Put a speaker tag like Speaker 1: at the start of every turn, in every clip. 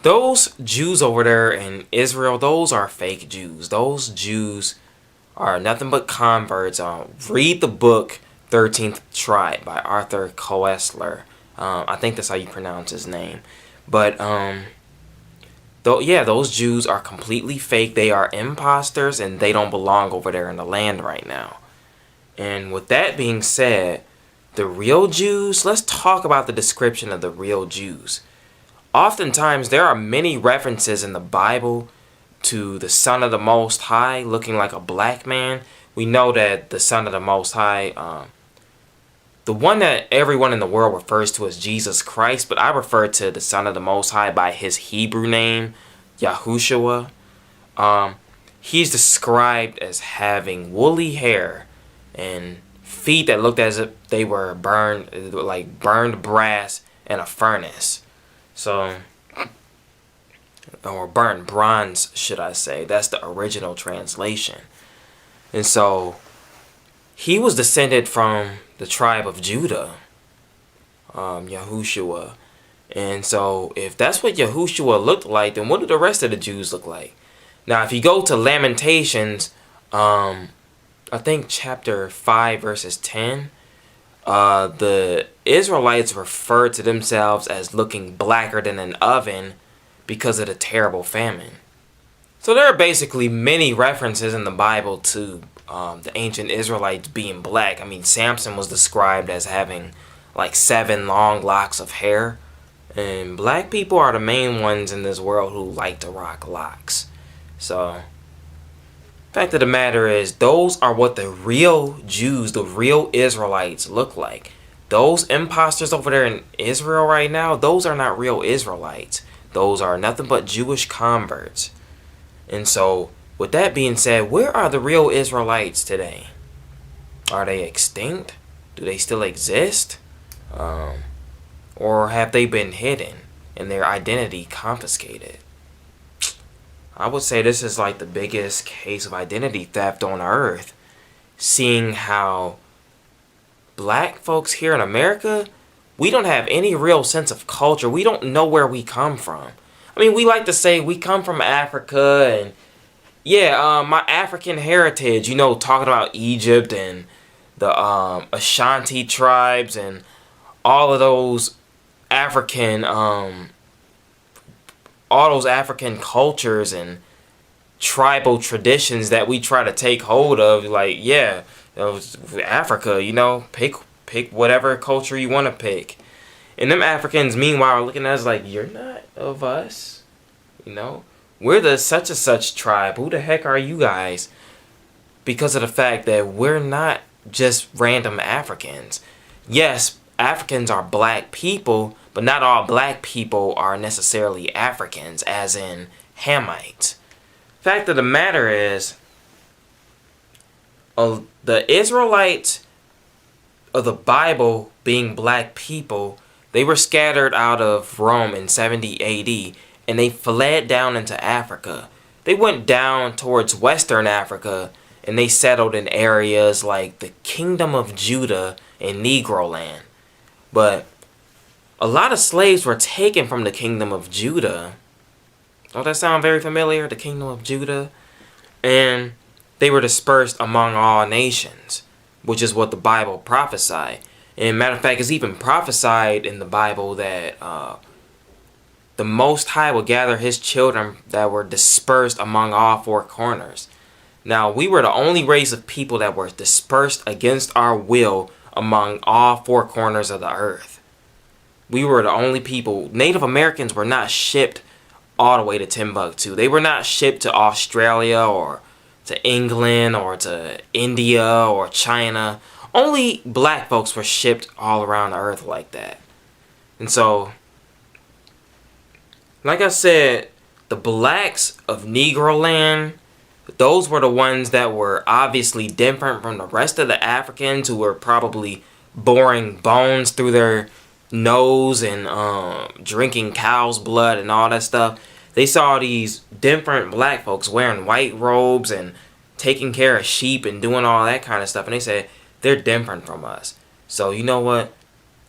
Speaker 1: Those Jews over there in Israel, those are fake Jews. Those Jews are nothing but converts. Read the book 13th Tribe by Arthur Koestler. I think that's how you pronounce his name. But those Jews are completely fake. They are imposters and they don't belong over there in the land right now. And with that being said, the real Jews, let's talk about the description of the real Jews. Oftentimes, there are many references in the Bible to the Son of the Most High looking like a black man. We know that the Son of the Most High, the one that everyone in the world refers to as Jesus Christ, but I refer to the Son of the Most High by his Hebrew name, Yahushua. He's described as having woolly hair and feet that looked as if they were burned, like burned brass in a furnace. So, or burned bronze, should I say. That's the original translation. And so, he was descended from the tribe of Judah, Yahushua. And so, if that's what Yahushua looked like, then what do the rest of the Jews look like? Now, if you go to Lamentations, I think chapter 5, verses 10, the Israelites refer to themselves as looking blacker than an oven because of the terrible famine. So there are basically many references in the Bible to the ancient Israelites being black. I mean, Samson was described as having like 7 long locks of hair. And black people are the main ones in this world who like to rock locks. So, fact of the matter is, those are what the real Jews, the real Israelites look like. Those imposters over there in Israel right now, those are not real Israelites. Those are nothing but Jewish converts. And so, with that being said, where are the real Israelites today? Are they extinct? Do they still exist? Or have they been hidden and their identity confiscated? I would say this is like the biggest case of identity theft on earth. Seeing how black folks here in America, we don't have any real sense of culture. We don't know where we come from. I mean, we like to say we come from Africa and my African heritage, talking about Egypt and the Ashanti tribes and all of those African cultures and tribal traditions that we try to take hold of, like, Africa, pick whatever culture you want to pick. And them Africans, meanwhile, are looking at us like, you're not of us, We're the such and such tribe. Who the heck are you guys? Because of the fact that we're not just random Africans. Yes, Africans are black people, but not all black people are necessarily Africans, as in Hamites. Fact of the matter is, the Israelites of the Bible being black people, they were scattered out of Rome in 70 AD, and they fled down into Africa. They went down towards Western Africa, and they settled in areas like the Kingdom of Judah and Negro Land. But a lot of slaves were taken from the Kingdom of Judah. Don't that sound very familiar? The Kingdom of Judah. And they were dispersed among all nations, which is what the Bible prophesied. And matter of fact, it's even prophesied in the Bible that the Most High will gather his children that were dispersed among all 4 corners. Now, we were the only race of people that were dispersed against our will among all 4 corners of the earth. We were the only people. Native Americans were not shipped all the way to Timbuktu. They were not shipped to Australia or to England or to India or China. Only black folks were shipped all around the earth like that. And so, like I said, the blacks of Negro Land, those were the ones that were obviously different from the rest of the Africans who were probably boring bones through their nose and drinking cow's blood and all that stuff. They saw these different black folks wearing white robes and taking care of sheep and doing all that kind of stuff. And they said, they're different from us. So you know what?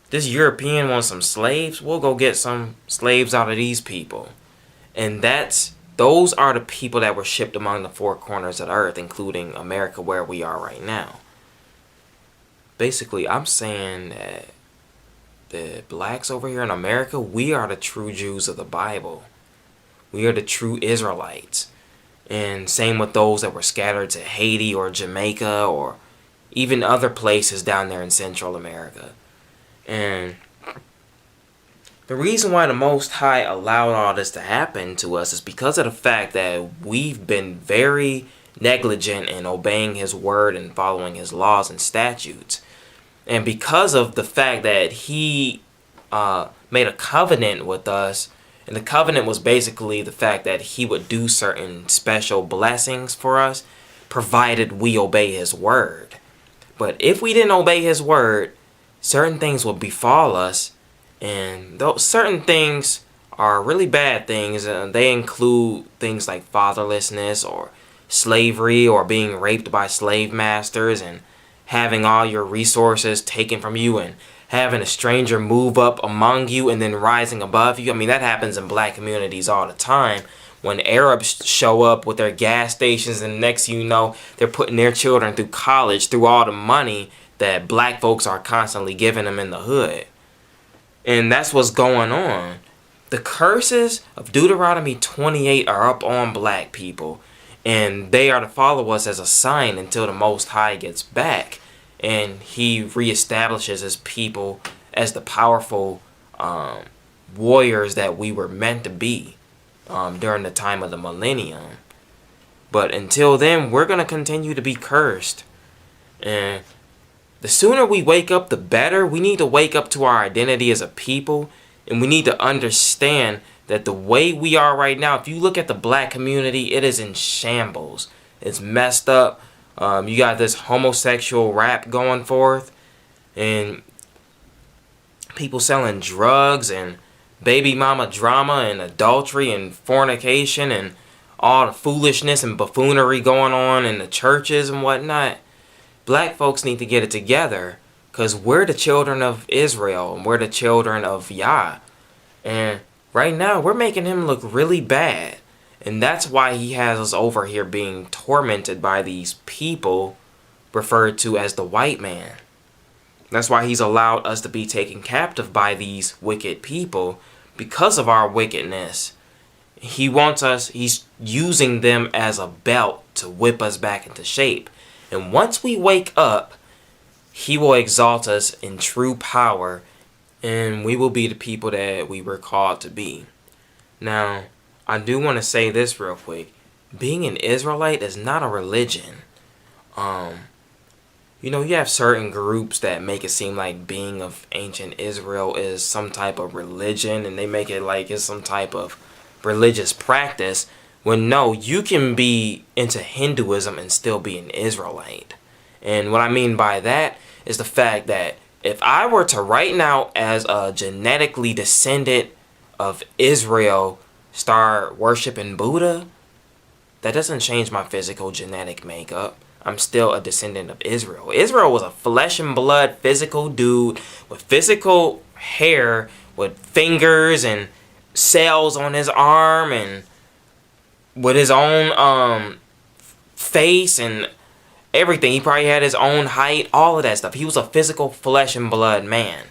Speaker 1: This European wants some slaves. We'll go get some slaves out of these people. And those are the people that were shipped among the four corners of the earth, including America, where we are right now. Basically, I'm saying that the blacks over here in America, we are the true Jews of the Bible. We are the true Israelites. And same with those that were scattered to Haiti or Jamaica or even other places down there in Central America. And the reason why the Most High allowed all this to happen to us is because of the fact that we've been very negligent in obeying His word and following His laws and statutes. And because of the fact that He made a covenant with us, and the covenant was basically the fact that He would do certain special blessings for us, provided we obey His word. But if we didn't obey His word, certain things will befall us, and those certain things are really bad things. They include things like fatherlessness or slavery or being raped by slave masters and having all your resources taken from you and having a stranger move up among you and then rising above you. I mean, that happens in black communities all the time. When Arabs show up with their gas stations and next thing you know, they're putting their children through college through all the money that black folks are constantly giving them in the hood. And that's what's going on. The curses of Deuteronomy 28 are up on black people. And they are to follow us as a sign until the Most High gets back. And He reestablishes His people as the powerful warriors that we were meant to be during the time of the millennium. But until then, we're going to continue to be cursed. And the sooner we wake up, the better. We need to wake up to our identity as a people. And we need to understand that the way we are right now, if you look at the black community, it is in shambles. It's messed up. You got this homosexual rap going forth. And people selling drugs and baby mama drama and adultery and fornication and all the foolishness and buffoonery going on in the churches and whatnot. Black folks need to get it together, because we're the children of Israel and we're the children of Yah. And right now we're making Him look really bad. And that's why He has us over here being tormented by these people referred to as the white man. That's why He's allowed us to be taken captive by these wicked people because of our wickedness. He's using them as a belt to whip us back into shape. And once we wake up, He will exalt us in true power, and we will be the people that we were called to be. Now, I do want to say this real quick. Being an Israelite is not a religion. You have certain groups that make it seem like being of ancient Israel is some type of religion, and they make it like it's some type of religious practice. When no, you can be into Hinduism and still be an Israelite. And what I mean by that is the fact that if I were to right now, as a genetically descendant of Israel, start worshiping Buddha, that doesn't change my physical genetic makeup. I'm still a descendant of Israel. Israel was a flesh and blood physical dude with physical hair, with fingers and cells on his arm, and with his own face and everything. He probably had his own height, all of that stuff. He was a physical flesh and blood man.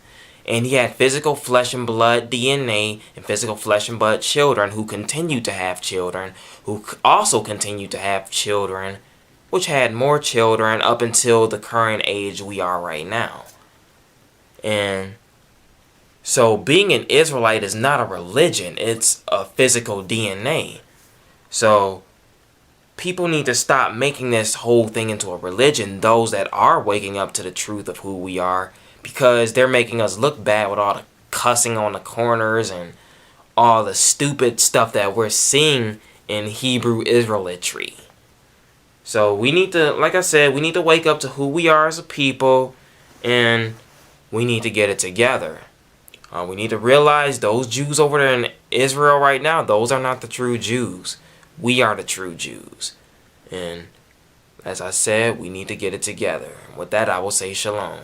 Speaker 1: And he had physical flesh and blood DNA and physical flesh and blood children who continued to have children, who also continued to have children, which had more children up until the current age we are right now. And so being an Israelite is not a religion. It's a physical DNA. So people need to stop making this whole thing into a religion, those that are waking up to the truth of who we are, because they're making us look bad with all the cussing on the corners and all the stupid stuff that we're seeing in Hebrew Israelitry. So we need to, like I said, we need to wake up to who we are as a people, and we need to get it together. We need to realize those Jews over there in Israel right now, those are not the true Jews. We are the true Jews. And as I said, we need to get it together. With that, I will say shalom.